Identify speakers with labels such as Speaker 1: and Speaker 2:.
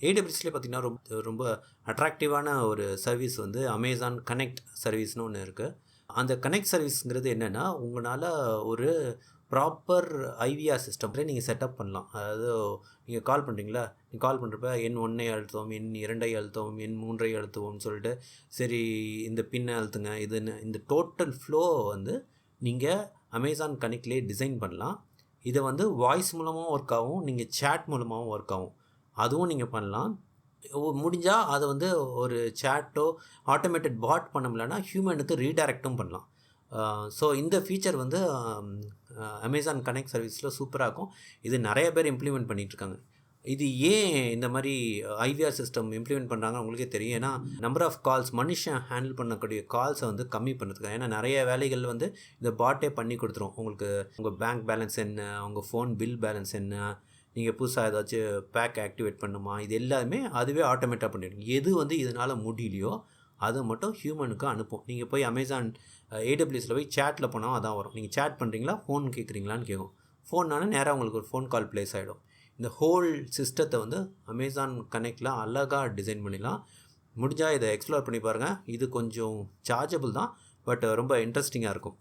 Speaker 1: ஏடபிள்யூஎஸ்லேயே பார்த்தீங்கன்னா ரொம்ப அட்ராக்டிவான ஒரு சர்வீஸ் வந்து அமேசான் கனெக்ட் சர்வீஸ்னு ஒன்று இருக்குது. அந்த கனெக்ட் சர்வீஸ்ங்கிறது என்னென்னா, உங்களால் ஒரு ப்ராப்பர் ஐவிஆர் சிஸ்டம் நீங்கள் செட்டப் பண்ணலாம். அதாவது நீங்கள் கால் பண்ணுறீங்களா, நீங்கள் கால் பண்ணுறப்ப எண் 1ஐ அழுத்துவோம், எண் 2ஐ அழுத்துவோம், எண் 3ஐ அழுத்துவோம்னு சொல்லிட்டு சரி இந்த பின்னை அழுத்துங்க இதுன்னு இந்த டோட்டல் ஃப்ளோ வந்து நீங்கள் அமேசான் கனெக்ட்லேயே டிசைன் பண்ணலாம். இதை வந்து வாய்ஸ் மூலமாகவும் ஒர்க் ஆகும், நீங்கள் சேட் மூலமாகவும் ஒர்க் ஆகும், அதுவும் நீங்கள் பண்ணலாம். முடிஞ்சால் அதை வந்து ஒரு சேட்டோ ஆட்டோமேட்டட் பாட் பண்ண முடியலன்னா ஹியூமனுக்கு ரீடைரக்டும் பண்ணலாம். ஸோ இந்த ஃபீச்சர் வந்து அமேசான் கனெக்ட் சர்வீஸில் சூப்பராக இருக்கும். இது நிறைய பேர் இம்ப்ளிமெண்ட் பண்ணிகிட்ருக்காங்க. இது ஏன் இந்த மாதிரி ஐவிஆர் சிஸ்டம் இம்ப்ளிமெண்ட் பண்ணுறாங்க உங்களுக்கே தெரியும். ஏன்னா நம்பர் ஆஃப் கால்ஸ் மனுஷன் ஹேண்டில் பண்ணக்கூடிய கால்ஸை வந்து கம்மி பண்ணுறதுக்கு. ஏன்னா நிறைய வேலைகள் வந்து இந்த பாட்டே பண்ணி கொடுத்துரும். உங்களுக்கு உங்கள் பேங்க் பேலன்ஸ் என்ன, உங்கள் ஃபோன் பில் பேலன்ஸ் என்ன, நீங்கள் புதுசாக ஏதாச்சும் பேக் ஆக்டிவேட் பண்ணுமா, இது எல்லாமே அதுவே ஆட்டோமேட்டாக பண்ணிடும். எது வந்து இதனால் முடியலையோ அது மட்டும் ஹியூமனுக்கு அனுப்பும். நீங்கள் போய் அமேசான் ஏடபிள்யூஎஸில் போய் சேட்டில் போனால் அதான் வரும். நீங்கள் சேட் பண்ணுறீங்களா, ஃபோன் கேட்குறீங்களான்னு கேட்கும். ஃபோன்னாலும் நேராக உங்களுக்கு ஒரு ஃபோன் கால் ப்ளேஸ் ஆகிடும். இந்த ஹோல் சிஸ்டத்தை வந்து அமேசான் கனெக்டில் அழகாக டிசைன் பண்ணிடலாம். முடிஞ்சால் இதை எக்ஸ்ப்ளோர் பண்ணி பாருங்கள். இது கொஞ்சம் சார்ஜபிள் தான், பட் ரொம்ப இன்ட்ரெஸ்டிங்காக இருக்கும்.